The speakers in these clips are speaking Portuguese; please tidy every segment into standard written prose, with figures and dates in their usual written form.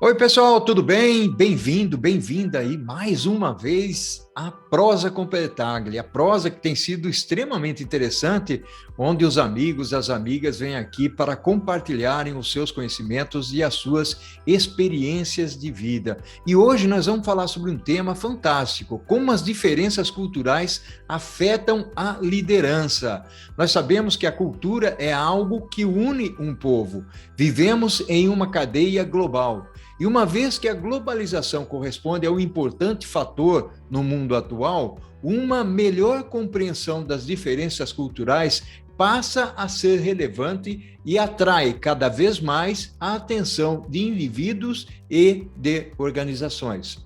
Oi, pessoal, tudo bem? Bem-vindo, bem-vinda aí mais uma vez à Prosa com Petaglia, a prosa que tem sido extremamente interessante, onde os amigos, as amigas vêm aqui para compartilharem os seus conhecimentos e as suas experiências de vida. E hoje nós vamos falar sobre um tema fantástico, como as diferenças culturais afetam a liderança. Nós sabemos que a cultura é algo que une um povo. Vivemos em uma cadeia global. E uma vez que a globalização corresponde ao importante fator no mundo atual, uma melhor compreensão das diferenças culturais passa a ser relevante e atrai cada vez mais a atenção de indivíduos e de organizações.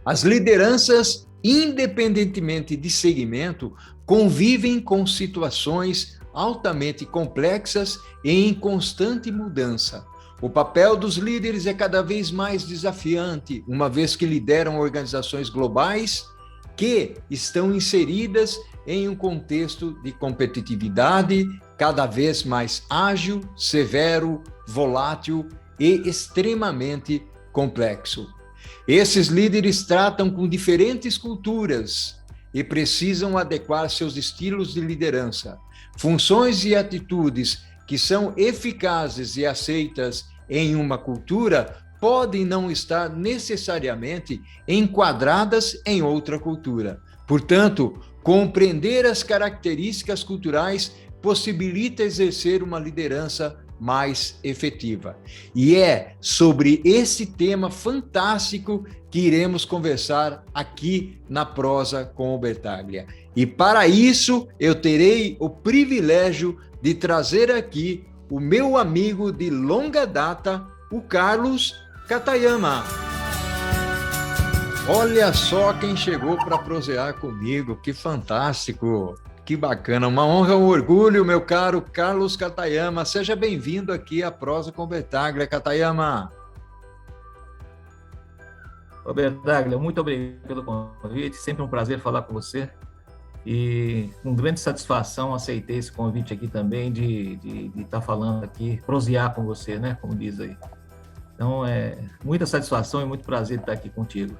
As lideranças, independentemente de segmento, convivem com situações altamente complexas e em constante mudança. O papel dos líderes é cada vez mais desafiante, uma vez que lideram organizações globais que estão inseridas em um contexto de competitividade cada vez mais ágil, severo, volátil e extremamente complexo. Esses líderes tratam com diferentes culturas e precisam adequar seus estilos de liderança, funções e atitudes que são eficazes e aceitas em uma cultura podem não estar necessariamente enquadradas em outra cultura. Portanto, compreender as características culturais possibilita exercer uma liderança mais efetiva. E é sobre esse tema fantástico que iremos conversar aqui na Prosa com o Bertaglia. E para isso, eu terei o privilégio de trazer aqui o meu amigo de longa data, o Carlos Katayama. Olha só quem chegou para prosear comigo, que fantástico, que bacana, uma honra, um orgulho, meu caro Carlos Katayama. Seja bem-vindo aqui à Prosa com Bertaglia, Katayama. Ô Bertaglia, muito obrigado pelo convite, sempre um prazer falar com você. E com grande satisfação aceitei esse convite aqui também de estar falando aqui, prosear com você, né, como diz aí. Então, é muita satisfação e muito prazer de estar aqui contigo.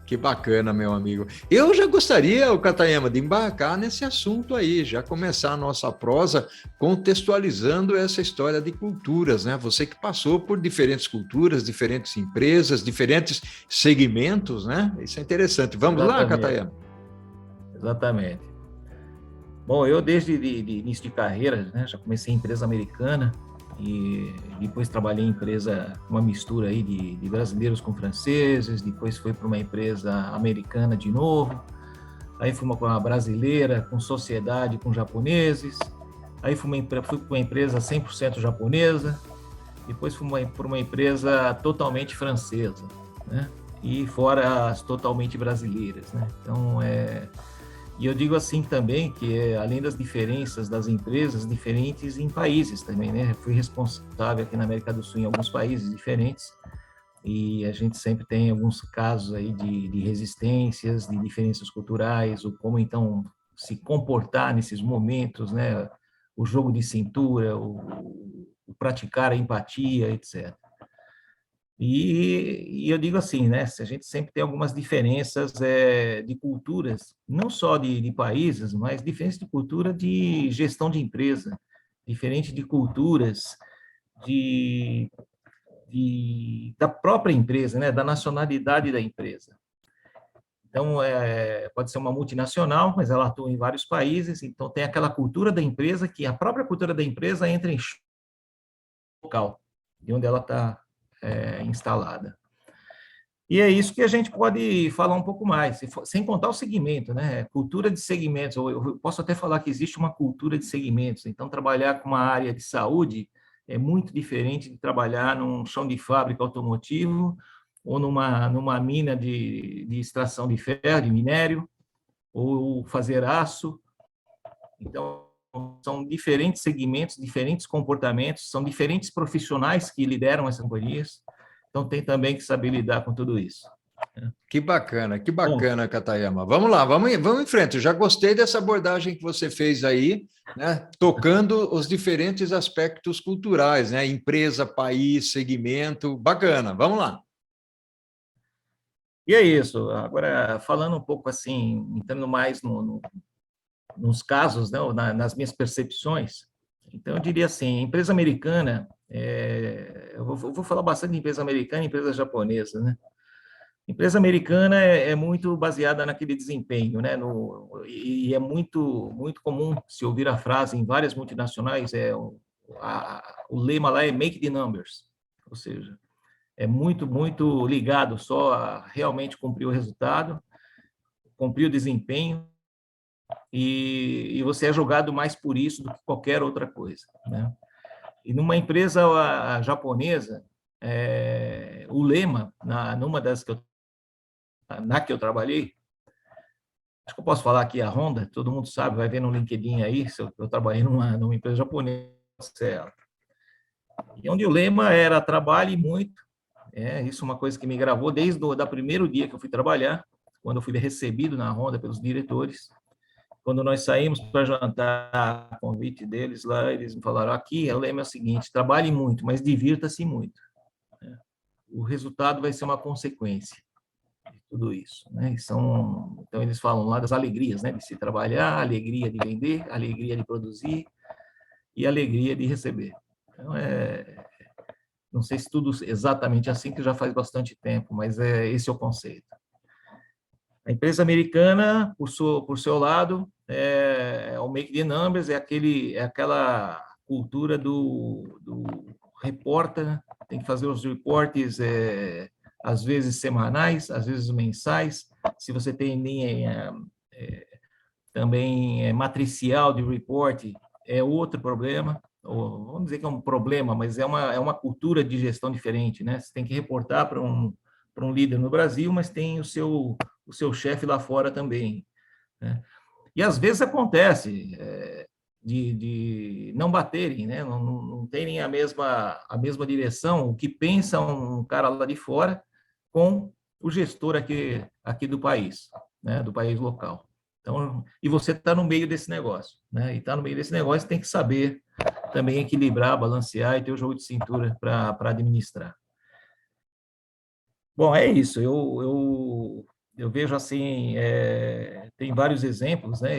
Que bacana, meu amigo. Eu já gostaria, o Katayama, de embarcar nesse assunto aí, já começar a nossa prosa contextualizando essa história de culturas, né? Você que passou por diferentes culturas, diferentes empresas, diferentes segmentos, né? Isso é interessante. Vamos lá, Katayama? Exatamente. Bom, eu desde de início de carreira, né, já comecei em empresa americana e depois trabalhei em empresa, uma mistura aí de brasileiros com franceses, depois fui para uma empresa americana de novo, aí fui para uma brasileira com sociedade com japoneses, aí fui para uma empresa 100% japonesa, depois fui para uma empresa totalmente francesa, né, e fora as totalmente brasileiras, né, então E eu digo assim também que, além das diferenças das empresas, diferentes em países também, né? Fui responsável aqui na América do Sul em alguns países diferentes e a gente sempre tem alguns casos aí de resistências, de diferenças culturais, ou como então se comportar nesses momentos, né? O jogo de cintura, o praticar a empatia, etc. E eu digo assim, né? A gente sempre tem algumas diferenças de culturas, não só de países, mas diferenças de cultura de gestão de empresa, diferente de culturas de, da própria empresa, né? Da nacionalidade da empresa. Então, pode ser uma multinacional, mas ela atua em vários países, então tem aquela cultura da empresa, que a própria cultura da empresa entra em local, de onde ela está instalada. E é isso que a gente pode falar um pouco mais, sem contar o segmento, né? Cultura de segmentos. Eu posso até falar que existe uma cultura de segmentos. Então, trabalhar com uma área de saúde é muito diferente de trabalhar num chão de fábrica automotivo ou numa mina de extração de ferro, de minério, ou fazer aço. Então, são diferentes segmentos, diferentes comportamentos, são diferentes profissionais que lideram essas companhias. Então, tem também que saber lidar com tudo isso. Que bacana, Katayama. Vamos lá, vamos em frente. Eu já gostei dessa abordagem que você fez aí, né? Tocando os diferentes aspectos culturais, né? Empresa, país, segmento, bacana. Vamos lá. E é isso. Agora, falando um pouco assim, entrando mais nos casos, né, ou nas minhas percepções, então eu diria assim, empresa americana, eu vou falar bastante de empresa americana e empresa japonesa, né? Empresa americana é muito baseada naquele desempenho, né? E é muito comum se ouvir a frase em várias multinacionais, o lema lá é make the numbers, ou seja, é muito ligado só a realmente cumprir o resultado, cumprir o desempenho, e você é julgado mais por isso do que qualquer outra coisa, né? E numa empresa japonesa, o lema, numa das que eu trabalhei, acho que eu posso falar aqui a Honda, todo mundo sabe, vai ver no LinkedIn aí, se eu trabalhei numa empresa japonesa, e onde o lema era trabalhe muito, isso é uma coisa que me gravou desde o primeiro dia que eu fui trabalhar, quando eu fui recebido na Honda pelos diretores. Quando nós saímos para jantar, a convite deles lá, eles me falaram, aqui o lema é o seguinte, trabalhe muito, mas divirta-se muito. O resultado vai ser uma consequência de tudo isso, né? Então, eles falam lá das alegrias, né? De se trabalhar, alegria de vender, alegria de produzir e alegria de receber. Então, não sei se tudo exatamente assim, que já faz bastante tempo, mas esse é o conceito. A empresa americana, por seu lado, o make the numbers, aquela cultura do repórter, né? Tem que fazer os reportes, às vezes semanais, às vezes mensais. Se você tem linha também matricial de report, é outro problema. Ou, vamos dizer que é um problema, mas é uma cultura de gestão diferente, né? Você tem que reportar para um líder no Brasil, mas tem o seu chefe lá fora também, né? E às vezes acontece de não baterem, né? Não terem a mesma direção, o que pensa um cara lá de fora com o gestor aqui do país, né? Do país local. Então, e você está no meio desse negócio, né? E está no meio desse negócio, tem que saber também equilibrar, balancear e ter o jogo de cintura para administrar. Bom, é isso. Eu vejo assim, tem vários exemplos, né?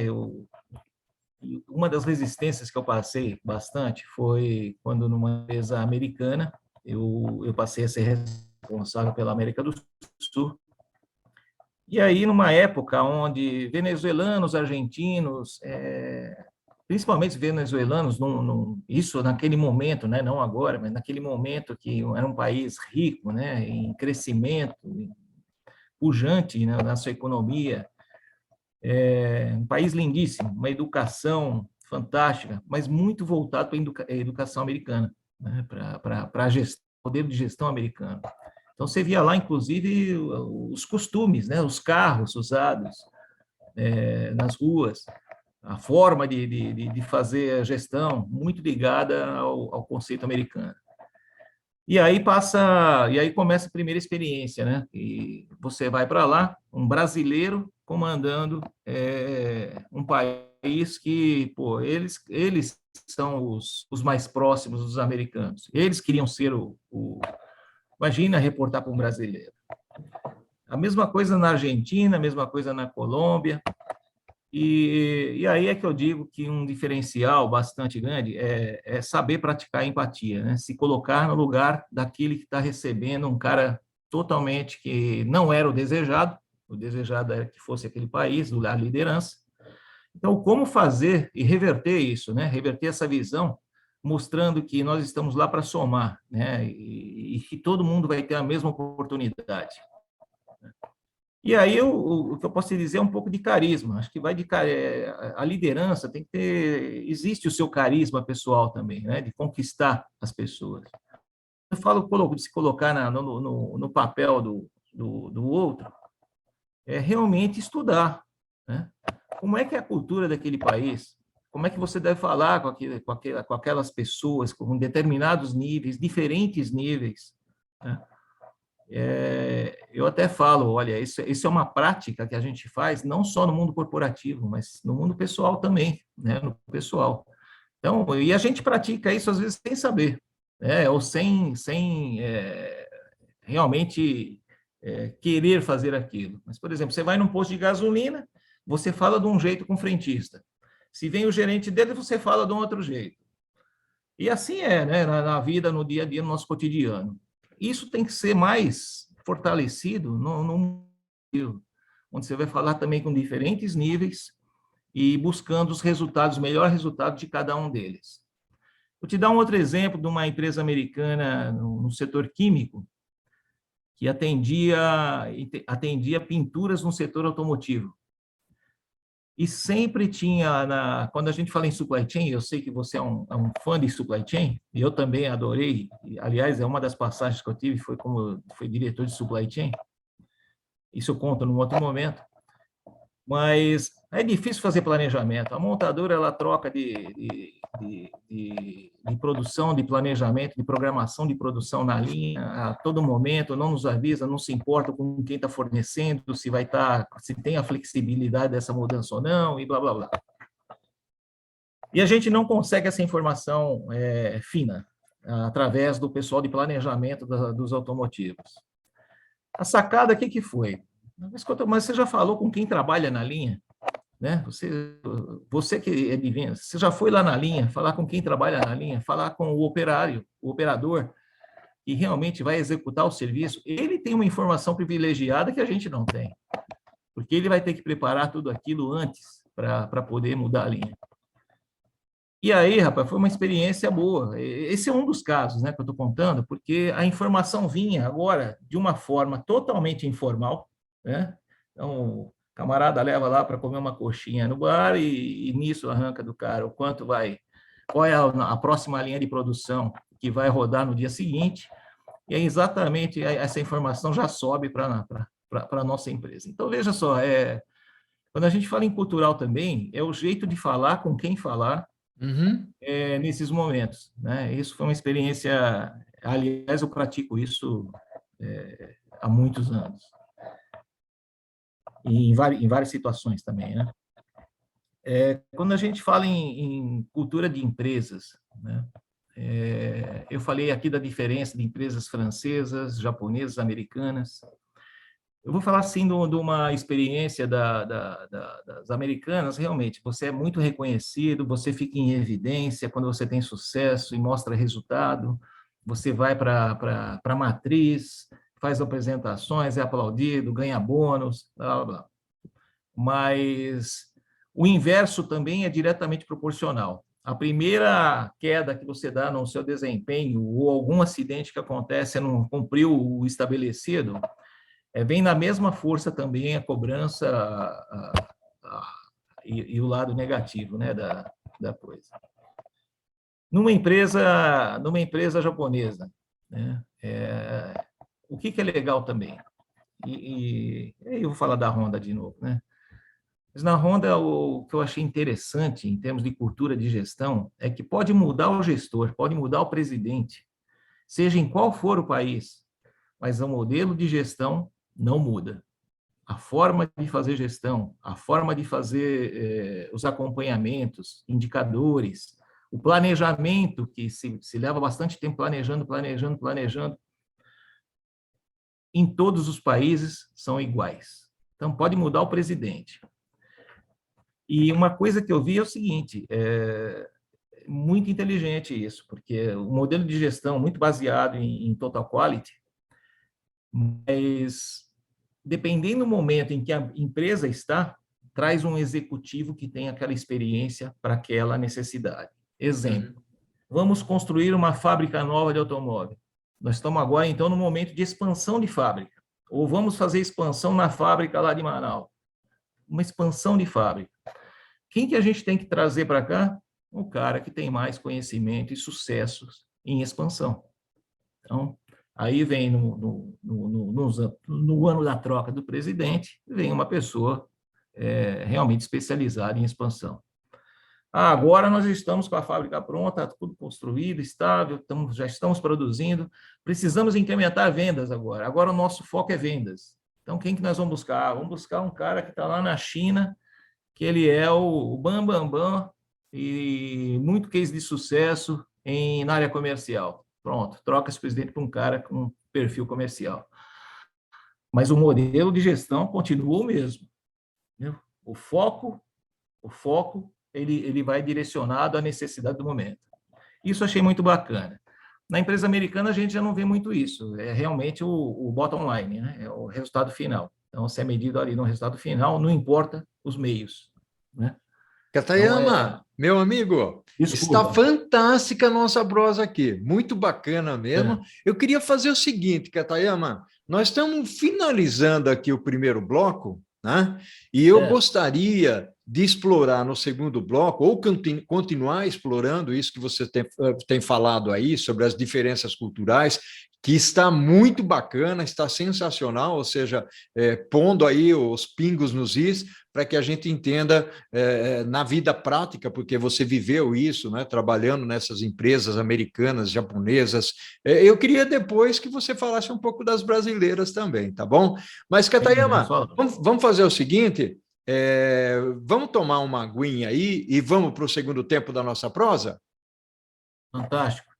Uma das resistências que eu passei bastante foi quando, numa empresa americana, eu passei a ser responsável pela América do Sul. E aí, numa época onde venezuelanos, argentinos, principalmente venezuelanos, isso naquele momento, né, não agora, mas naquele momento que era um país rico, né, em crescimento, pujante, né, na sua economia, um país lindíssimo, uma educação fantástica, mas muito voltado para a educação americana, né, para o poder de gestão americano. Então, você via lá, inclusive, os costumes, né, os carros usados nas ruas, a forma de fazer a gestão, muito ligada ao conceito americano. E aí começa a primeira experiência, né? E você vai para lá, um brasileiro comandando um país que, pô, eles são os mais próximos dos americanos. Eles queriam ser imagina reportar para um brasileiro. A mesma coisa na Argentina, a mesma coisa na Colômbia. E aí é que eu digo que um diferencial bastante grande é saber praticar a empatia, né? Se colocar no lugar daquele que está recebendo um cara totalmente que não era o desejado era que fosse aquele país, a liderança. Então, como fazer e reverter isso, né? Reverter essa visão, mostrando que nós estamos lá para somar, né? E que todo mundo vai ter a mesma oportunidade. E aí o que eu posso te dizer é um pouco de carisma. Acho que a liderança tem que ter, existe o seu carisma pessoal também, né? De conquistar as pessoas. Eu falo de se colocar no papel do outro, é realmente estudar, né? Como é que é a cultura daquele país? Como é que você deve falar com aquelas pessoas com determinados níveis, diferentes níveis, né? Eu até falo, olha, isso é uma prática que a gente faz não só no mundo corporativo, mas no mundo pessoal também, né? No pessoal. Então, e a gente pratica isso às vezes sem saber, né? Ou sem realmente querer fazer aquilo. Mas, por exemplo, você vai num posto de gasolina, você fala de um jeito com o frentista. Se vem o gerente dele, você fala de um outro jeito. E assim é, né, na vida, no dia a dia, no nosso cotidiano. Isso tem que ser mais fortalecido no onde você vai falar também com diferentes níveis e buscando os resultados, o melhor resultado de cada um deles. Vou te dar um outro exemplo de uma empresa americana no setor químico, que atendia pinturas no setor automotivo. E sempre tinha, quando a gente fala em supply chain, eu sei que você é um fã de supply chain, e eu também adorei, aliás, é uma das passagens que eu tive, foi como fui diretor de supply chain, isso eu conto num outro momento, mas é difícil fazer planejamento. A montadora, ela troca de produção, de planejamento, de programação de produção na linha a todo momento, não nos avisa, não se importa com quem está fornecendo, se tem a flexibilidade dessa mudança ou não, e blá, blá, blá. E a gente não consegue essa informação fina através do pessoal de planejamento dos automotivos. A sacada aqui que foi? Mas você já falou com quem trabalha na linha? Né? Você que é de vendas, você já foi lá na linha, falar com quem trabalha na linha, falar com o operador, que realmente vai executar o serviço, ele tem uma informação privilegiada que a gente não tem, porque ele vai ter que preparar tudo aquilo antes para poder mudar a linha. E aí, rapaz, foi uma experiência boa. Esse é um dos casos, né, que eu estou contando, porque a informação vinha agora de uma forma totalmente informal, né? Então, o camarada leva lá para comer uma coxinha no bar e nisso arranca do cara qual é a próxima linha de produção que vai rodar no dia seguinte, e aí exatamente essa informação já sobe para a nossa empresa. Então, veja só, quando a gente fala em cultural também, é o jeito de falar com quem falar, nesses momentos, né? Isso foi uma experiência, aliás, eu pratico isso há muitos anos, e em várias situações também, né? Quando a gente fala em cultura de empresas, né? Eu falei aqui da diferença de empresas francesas, japonesas, americanas. Eu vou falar, assim, de uma experiência das americanas. Realmente, você é muito reconhecido, você fica em evidência quando você tem sucesso e mostra resultado, você vai para a matriz, faz apresentações, é aplaudido, ganha bônus, blá, blá, blá. Mas o inverso também é diretamente proporcional. A primeira queda que você dá no seu desempenho ou algum acidente que acontece, você não cumpriu o estabelecido, vem na mesma força também a cobrança e o lado negativo, né, da coisa. Numa empresa japonesa, né, o que é legal também? E eu vou falar da Honda de novo, né? Mas na Honda, o que eu achei interessante em termos de cultura de gestão é que pode mudar o gestor, pode mudar o presidente, seja em qual for o país, mas o modelo de gestão não muda. A forma de fazer gestão, a forma de fazer os acompanhamentos, indicadores, o planejamento, que se leva bastante tempo planejando, em todos os países são iguais. Então, pode mudar o presidente. E uma coisa que eu vi é o seguinte, muito inteligente isso, porque o modelo de gestão muito baseado em total quality, mas dependendo do momento em que a empresa está, traz um executivo que tem aquela experiência para aquela necessidade. Exemplo, vamos construir uma fábrica nova de automóvel. Nós estamos agora, então, no momento de expansão de fábrica. Ou vamos fazer expansão na fábrica lá de Manaus. Uma expansão de fábrica. Quem que a gente tem que trazer para cá? O cara que tem mais conhecimento e sucessos em expansão. Então, aí vem no ano da troca do presidente, vem uma pessoa realmente especializada em expansão. Agora nós estamos com a fábrica pronta, tudo construído, estável, já estamos produzindo, precisamos incrementar vendas agora. Agora o nosso foco é vendas. Então, quem que nós vamos buscar? Vamos buscar um cara que está lá na China, que ele é o bam, bam, bam, e muito case de sucesso na área comercial. Pronto, troca esse presidente para um cara com perfil comercial. mas o modelo de gestão continua o mesmo. Viu? O foco ele vai direcionado à necessidade do momento. Isso eu achei muito bacana. Na empresa americana, a gente já não vê muito isso. É realmente o bottom line, né? É o resultado final. Então, se é medido ali no resultado final, não importa os meios, né? Então, Katayama, meu amigo, está desculpa. fantástica a nossa prosa aqui, muito bacana mesmo. É, Eu queria fazer o seguinte, Katayama, nós estamos finalizando aqui o primeiro bloco, né? E eu certo. gostaria de explorar no segundo bloco, ou continuar explorando isso que você tem falado aí, sobre as diferenças culturais, que está muito bacana, está sensacional, ou seja, pondo aí os pingos nos is, para que a gente entenda na vida prática, porque você viveu isso, né, trabalhando nessas empresas americanas, japonesas. Eu queria depois que você falasse um pouco das brasileiras também, tá bom? Mas, Sim, vamos Katayama, falar. vamos fazer o seguinte: vamos tomar uma aguinha aí e vamos para o segundo tempo da nossa prosa? Fantástico.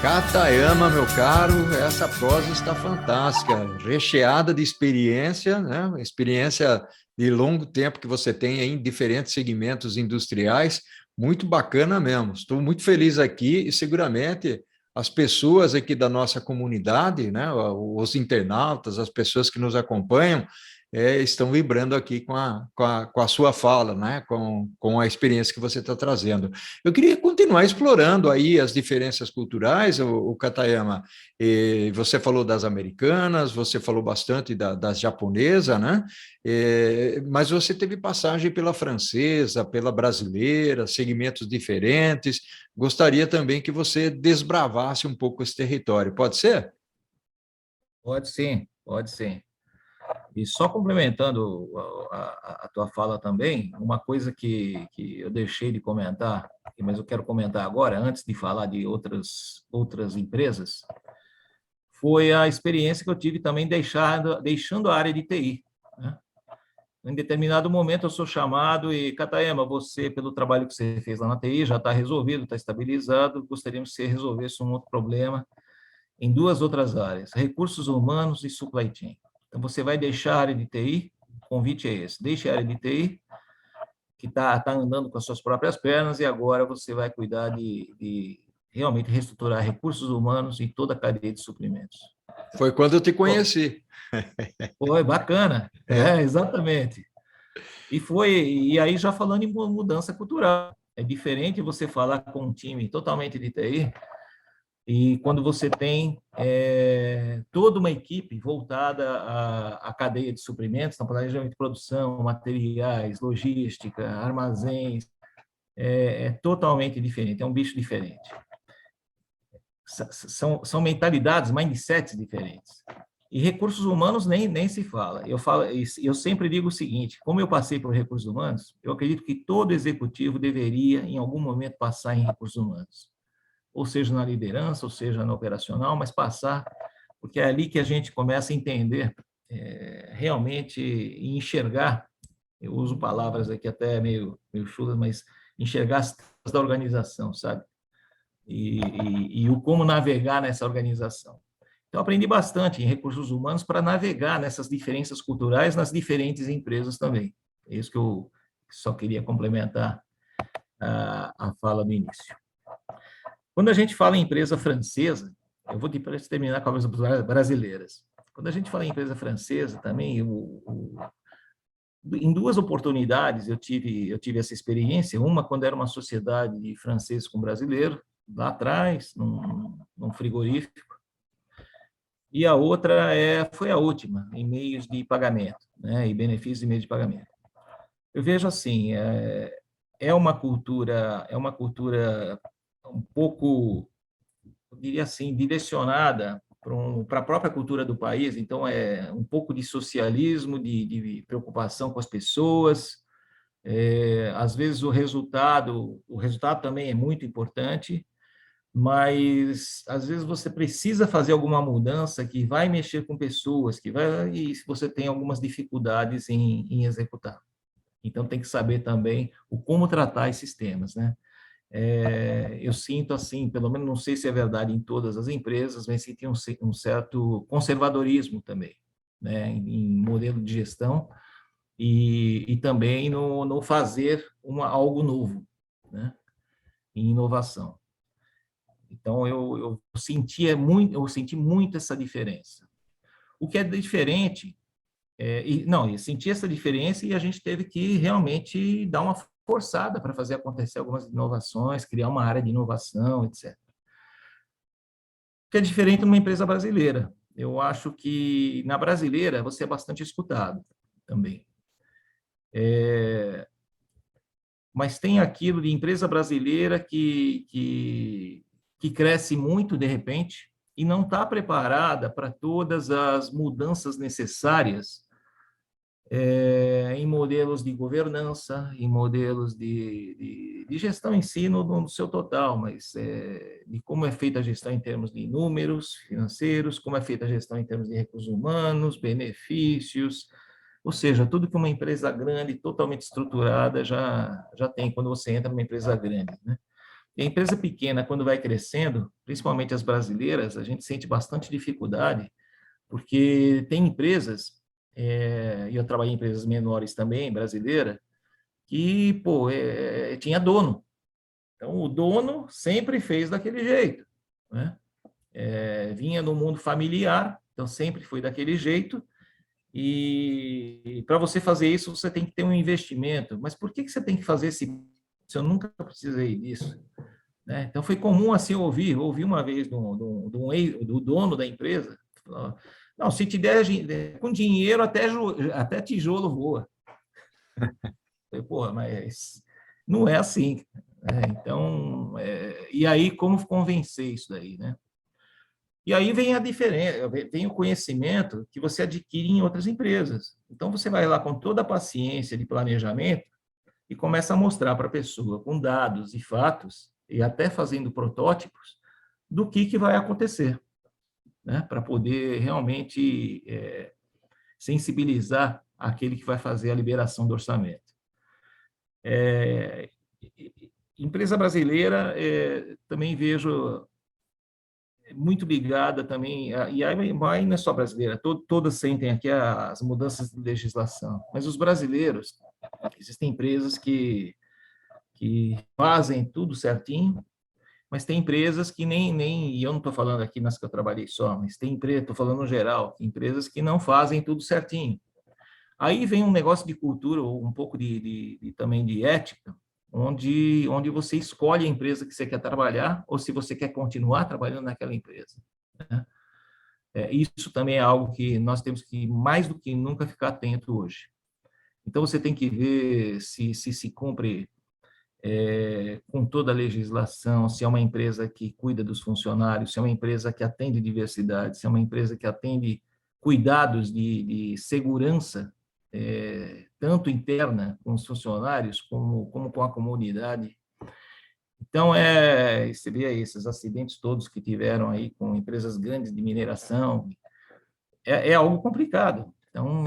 Katayama, meu caro, essa prosa está fantástica, recheada de experiência, né? Experiência de longo tempo que você tem em diferentes segmentos industriais, muito bacana mesmo. Estou muito feliz aqui e seguramente as pessoas aqui da nossa comunidade, né? Os internautas, as pessoas que nos acompanham, estão vibrando aqui com a sua fala, né? Com a experiência que você está trazendo. Eu queria continuar explorando aí as diferenças culturais, o Katayama. E você falou das americanas, você falou bastante das japonesas, né? Mas você teve passagem pela francesa, pela brasileira, segmentos diferentes. Gostaria também que você desbravasse um pouco esse território. Pode ser? Pode sim, pode sim. E só complementando a tua fala também, uma coisa que eu deixei de comentar, mas eu quero comentar agora, antes de falar de outras empresas, foi a experiência que eu tive também deixando a área de TI. Né? Em determinado momento eu sou chamado e, Katayama, você, pelo trabalho que você fez lá na TI, já está resolvido, está estabilizado, gostaríamos que você resolvesse um outro problema em duas outras áreas, recursos humanos e supply chain. Então, você vai deixar a área de TI, o convite é esse, deixe a área de TI, que está andando com as suas próprias pernas, e agora você vai cuidar de realmente reestruturar recursos humanos e toda a cadeia de suprimentos. Foi quando eu te Pô, conheci. foi bacana, exatamente. E aí já falando em mudança cultural, é diferente você falar com um time totalmente de TI e quando você tem toda uma equipe voltada à cadeia de suprimentos, no planejamento de produção, materiais, logística, armazéns, é totalmente diferente, é um bicho diferente. São mentalidades, mindsets diferentes. E recursos humanos nem se fala. Eu sempre digo o seguinte: como eu passei por recursos humanos, eu acredito que todo executivo deveria, em algum momento, passar em recursos humanos, ou seja, na liderança, ou seja, na operacional, mas passar, porque é ali que a gente começa a entender realmente e enxergar. Eu uso palavras aqui até meio chulas, mas enxergar as da organização, sabe? E o como navegar nessa organização. Então, aprendi bastante em recursos humanos para navegar nessas diferenças culturais nas diferentes empresas também. É isso que eu só queria complementar a fala do início. Quando a gente fala em empresa francesa, eu vou depois terminar com as brasileiras. Quando a gente fala em empresa francesa, também, em duas oportunidades eu tive essa experiência. Uma, quando era uma sociedade de francês com brasileiro, lá atrás, num frigorífico, e a outra foi a última, em meios de pagamento, né, e benefícios de meios de pagamento. Eu vejo assim, é uma cultura um pouco, eu diria assim, direcionada para a própria cultura do país, então é um pouco de socialismo, de preocupação com as pessoas, às vezes o resultado também é muito importante, mas às vezes você precisa fazer alguma mudança que vai mexer com pessoas, e você tem algumas dificuldades em executar. Então tem que saber também o como tratar esses temas, né? Eu sinto assim, pelo menos não sei se é verdade em todas as empresas, mas senti um certo conservadorismo também. né, em modelo de gestão e também no fazer algo novo, né, em inovação. Então, eu senti muito essa diferença. O que é diferente, eu senti essa diferença e a gente teve que realmente dar uma forçada para fazer acontecer algumas inovações, criar uma área de inovação, etc. O que é diferente numa empresa brasileira. Eu acho que na brasileira você é bastante escutado também. Mas tem aquilo de empresa brasileira que cresce muito de repente e não está preparada para todas as mudanças necessárias em modelos de governança, em modelos de gestão em si no seu total, mas de como é feita a gestão em termos de números financeiros, como é feita a gestão em termos de recursos humanos, benefícios, ou seja, tudo que uma empresa grande, totalmente estruturada, já tem quando você entra numa empresa grande, né? E a empresa pequena, quando vai crescendo, principalmente as brasileiras, a gente sente bastante dificuldade, porque tem empresas, e eu trabalhei em empresas menores também, brasileira, que, pô, tinha dono. Então, o dono sempre fez daquele jeito, né? Vinha do mundo familiar, então sempre foi daquele jeito, e para você fazer isso, você tem que ter um investimento. Mas por que você tem que fazer se eu nunca precisei disso? Né? Então, foi comum assim ouvi uma vez do dono da empresa, falou, não, se te der com dinheiro, até tijolo voa. Eu falei, pô, mas não é assim. Então, e aí, como convencer isso daí, né? E aí vem a diferença, vem o conhecimento que você adquire em outras empresas. Então, você vai lá com toda a paciência de planejamento e começa a mostrar para a pessoa, com dados e fatos, e até fazendo protótipos, do que vai acontecer, né? Para poder realmente sensibilizar aquele que vai fazer a liberação do orçamento. Empresa brasileira, também vejo muito ligada também, e aí não é só brasileira, todas sentem aqui as mudanças de legislação, mas os brasileiros, existem empresas que fazem tudo certinho, mas tem empresas que e eu não estou falando aqui nas que eu trabalhei só, mas tem empresas, estou falando no geral, empresas que não fazem tudo certinho. Aí vem um negócio de cultura, um pouco também de ética, onde você escolhe a empresa que você quer trabalhar ou se você quer continuar trabalhando naquela empresa, né? Isso também é algo que nós temos que, mais do que nunca, ficar atento hoje. Então, você tem que ver se cumpre com toda a legislação, se é uma empresa que cuida dos funcionários, se é uma empresa que atende diversidade, se é uma empresa que atende cuidados de segurança, tanto interna com os funcionários, como com a comunidade. Então, você vê aí esses acidentes todos que tiveram aí com empresas grandes de mineração, é algo complicado. Então,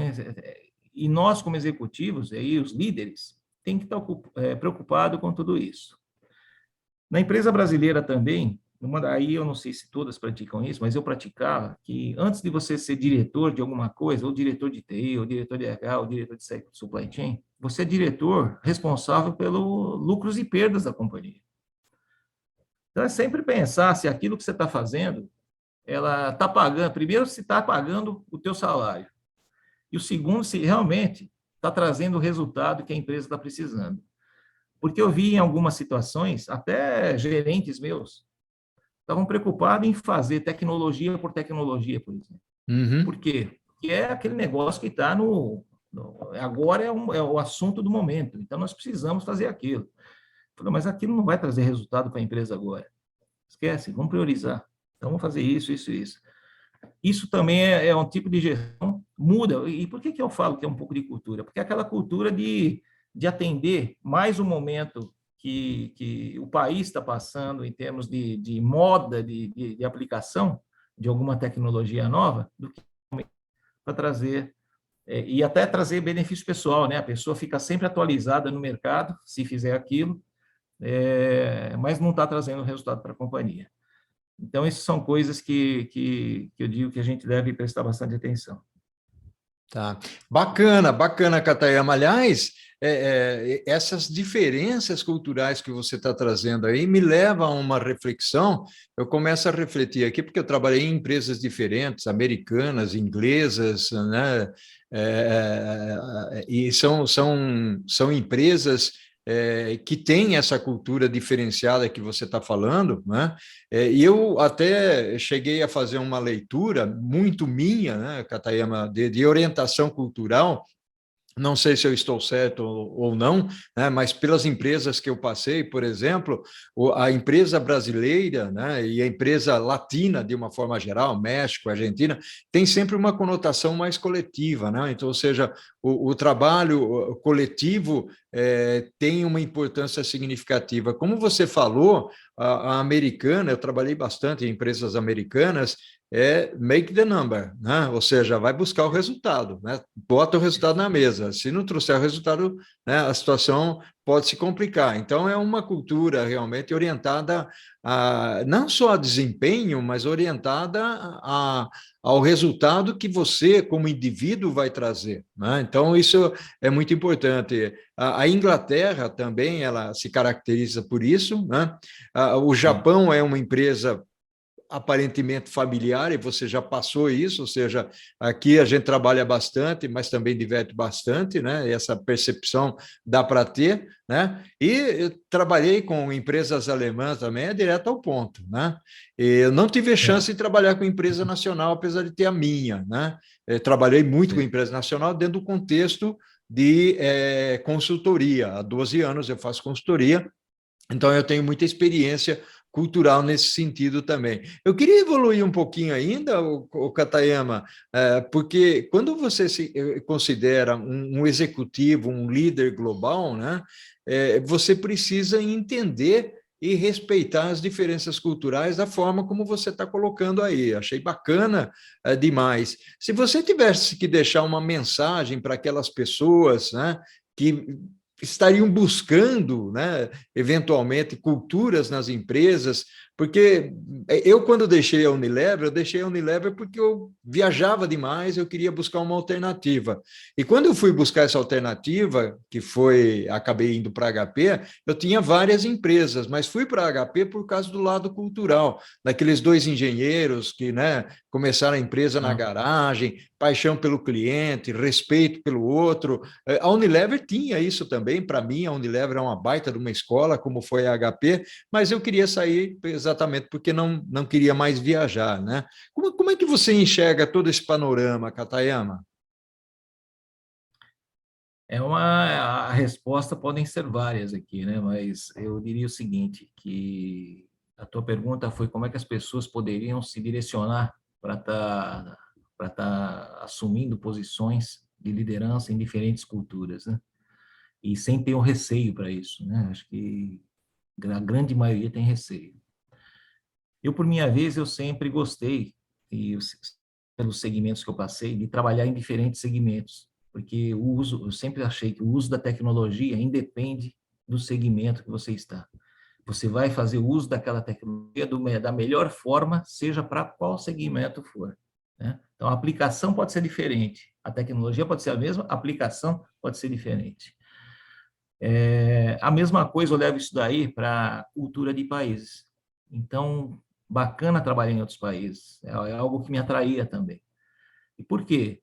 e nós, como executivos, aí os líderes, tem que estar preocupado com tudo isso. Na empresa brasileira também, aí eu não sei se todas praticam isso, mas eu praticava que antes de você ser diretor de alguma coisa, ou diretor de TI, ou diretor de RH, ou diretor de supply chain, você é diretor responsável pelos lucros e perdas da companhia. Então, é sempre pensar se aquilo que você está fazendo, ela está pagando, primeiro, se está pagando o teu salário, e o segundo, se realmente está trazendo o resultado que a empresa está precisando. Porque eu vi em algumas situações, até gerentes meus, estavam preocupados em fazer tecnologia por tecnologia, por exemplo. Uhum. Por quê? Porque é aquele negócio que está agora é o assunto do momento, então nós precisamos fazer aquilo. Eu falei, mas aquilo não vai trazer resultado para a empresa agora. Esquece, vamos priorizar. Então, vamos fazer isso, isso e isso. Isso também é um tipo de gestão, muda. E por que eu falo que é um pouco de cultura? Porque é aquela cultura de atender mais o momento que o país está passando em termos de moda, de aplicação de alguma tecnologia nova, do que para trazer, e até trazer benefício pessoal, né? A pessoa fica sempre atualizada no mercado, se fizer aquilo, mas não está trazendo resultado para a companhia. Então, essas são coisas que eu digo que a gente deve prestar bastante atenção. Tá. Bacana, bacana, Katayama. Aliás, essas diferenças culturais que você está trazendo aí me levam a uma reflexão. Eu começo a refletir aqui, porque eu trabalhei em empresas diferentes, americanas, inglesas, né? E são empresas que têm essa cultura diferenciada que você está falando, né? E eu até cheguei a fazer uma leitura muito minha, né, Katayama, de orientação cultural. Não sei se eu estou certo ou não, né, mas pelas empresas que eu passei, por exemplo, a empresa brasileira, né, e a empresa latina, de uma forma geral, México, Argentina, tem sempre uma conotação mais coletiva, né? Então, ou seja, o trabalho coletivo tem uma importância significativa. Como você falou, a americana, eu trabalhei bastante em empresas americanas, make the number, né? Ou seja, vai buscar o resultado, né? Bota o resultado na mesa. Se não trouxer o resultado, né, a situação pode se complicar. Então, é uma cultura realmente orientada não só a desempenho, mas orientada ao resultado que você, como indivíduo, vai trazer, né? Então, isso é muito importante. A Inglaterra também, ela se caracteriza por isso, né? O Sim. Japão é uma empresa aparentemente familiar, e você já passou isso, ou seja, aqui a gente trabalha bastante, mas também diverte bastante, né? E essa percepção dá para ter, né? E eu trabalhei com empresas alemãs também, é direto ao ponto, né? E eu não tive chance É, de trabalhar com empresa nacional, apesar de ter a minha, né? Eu trabalhei muito com sim. empresa nacional dentro do contexto de consultoria. Há 12 anos eu faço consultoria, então, eu tenho muita experiência cultural nesse sentido também. Eu queria evoluir um pouquinho ainda, o Katayama, porque quando você se considera um executivo, um líder global, né, você precisa entender e respeitar as diferenças culturais da forma como você está colocando aí. Achei bacana demais. Se você tivesse que deixar uma mensagem para aquelas pessoas, né, que estariam buscando, né, eventualmente, culturas nas empresas, porque eu, quando eu deixei a Unilever porque eu viajava demais, eu queria buscar uma alternativa. E quando eu fui buscar essa alternativa, que foi, acabei indo para a HP, eu tinha várias empresas, mas fui para a HP por causa do lado cultural, daqueles dois engenheiros que, né, começaram a empresa na Ah, garagem, paixão pelo cliente, respeito pelo outro. A Unilever tinha isso também, para mim, a Unilever é uma baita de uma escola, como foi a HP, mas eu queria sair exatamente porque não queria mais viajar, né? Como é que você enxerga todo esse panorama, Katayama? a resposta podem ser várias aqui, né? Mas eu diria o seguinte, que a tua pergunta foi como é que as pessoas poderiam se direcionar para estar assumindo posições de liderança em diferentes culturas, né? E sem ter um receio para isso, né? Acho que a grande maioria tem receio. Eu, por minha vez, eu sempre gostei, pelos segmentos que eu passei, de trabalhar em diferentes segmentos, porque eu sempre achei que o uso da tecnologia independe do segmento que você está. Você vai fazer o uso daquela tecnologia da melhor forma, seja para qual segmento for, né? Então, a aplicação pode ser diferente, a tecnologia pode ser a mesma, a aplicação pode ser diferente. A mesma coisa eu levo isso daí para a cultura de países. Então, bacana trabalhar em outros países, é algo que me atraía também. E por quê?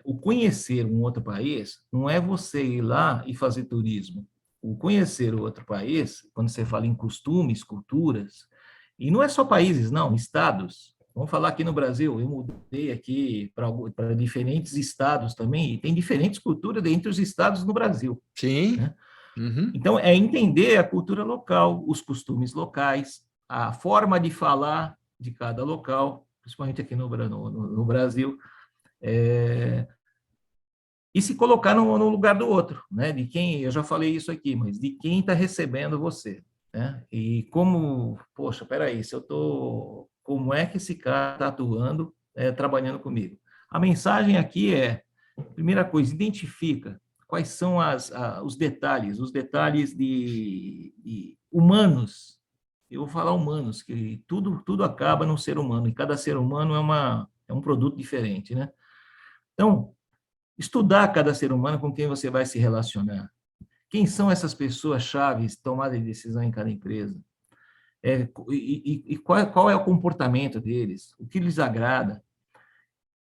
O conhecer um outro país não é você ir lá e fazer turismo. O conhecer o outro país, quando você fala em costumes, culturas, e não é só países, não, estados. Vamos falar aqui no Brasil, eu mudei aqui para diferentes estados também, e tem diferentes culturas entre os estados no Brasil, Sim. né? Uhum. Então, é entender a cultura local, os costumes locais, a forma de falar de cada local, principalmente aqui no Brasil, é, e se colocar no lugar do outro, né? De quem, eu já falei isso aqui, mas de quem está recebendo você, né? E como, poxa, peraí, se eu tô, como é que esse cara está atuando, trabalhando comigo? A mensagem aqui é, primeira coisa, identifica quais são os detalhes de humanos. Eu vou falar humanos, que tudo acaba num ser humano, e cada ser humano é um produto diferente, né? Então, estudar cada ser humano com quem você vai se relacionar. Quem são essas pessoas chaves tomadas de decisão em cada empresa? Qual é o comportamento deles? O que lhes agrada?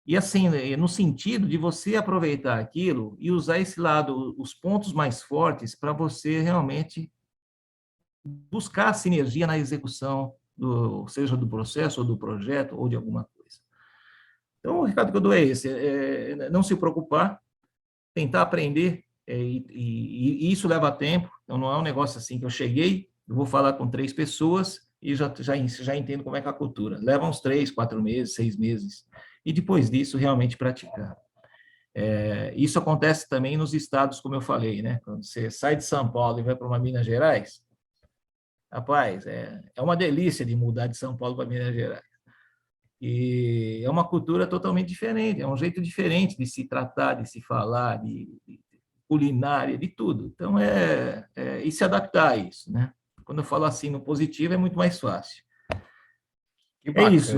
E assim, no sentido de você aproveitar aquilo e usar esse lado, os pontos mais fortes, para você realmente buscar sinergia na execução, seja do processo, ou do projeto, ou de alguma coisa. Então, o recado que eu dou é esse: não se preocupar, tentar aprender, e isso leva tempo. Então, não é um negócio assim que eu cheguei, eu vou falar com 3 pessoas e já entendo como é que é a cultura. Leva uns 3, 4 meses, 6 meses. E depois disso, realmente praticar. Isso acontece também nos estados, como eu falei, né? Quando você sai de São Paulo e vai para uma Minas Gerais, rapaz, é uma delícia de mudar de São Paulo para Minas Gerais. E é uma cultura totalmente diferente, é um jeito diferente de se tratar, de se falar, de culinária, de tudo. Então, e se adaptar a isso, né? Quando eu falo assim no positivo, é muito mais fácil. Que É bacana. isso.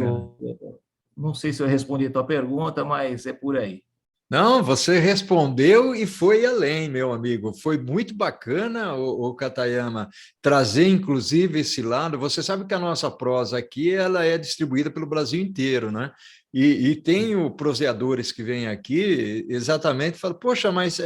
Não sei se eu respondi a tua pergunta, mas é por aí. Não, você respondeu e foi além, meu amigo. Foi muito bacana, o Katayama, trazer inclusive esse lado. Você sabe que a nossa prosa aqui ela é distribuída pelo Brasil inteiro, né? E tem o proseadores que vêm aqui exatamente falam, poxa, mas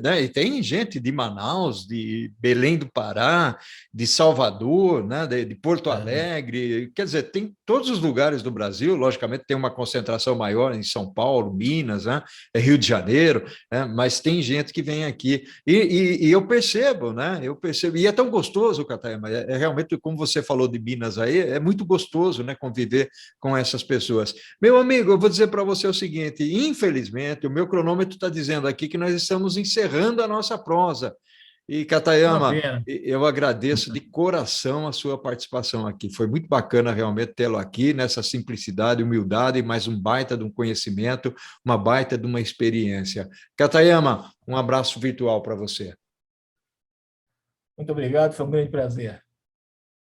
né? E tem gente de Manaus, de Belém do Pará, de Salvador, né? De Porto Alegre, quer dizer, tem todos os lugares do Brasil. Logicamente tem uma concentração maior em São Paulo, Minas, né? Rio de Janeiro, né? Mas tem gente que vem aqui e eu percebo, né? Eu percebo, e é tão gostoso, Catayama, realmente, como você falou de Minas aí, é muito gostoso, né? Conviver com essas pessoas. Meu amigo, eu vou dizer para você o seguinte: infelizmente, o meu cronômetro está dizendo aqui que nós estamos encerrando a nossa prosa. E, Uma Katayama, pena. eu agradeço de coração a sua participação aqui. Foi muito bacana realmente tê-lo aqui, nessa simplicidade, humildade, mais um baita de um conhecimento, uma baita de uma experiência. Katayama, um abraço virtual para você. Muito obrigado, foi um grande prazer.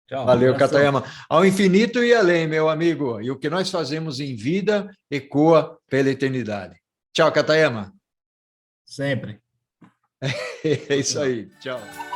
Tchau, Valeu, abração. Katayama. Ao infinito e além, meu amigo. E o que nós fazemos em vida ecoa pela eternidade. Tchau, Katayama. Sempre. É Tchau, isso tchau. aí. Tchau.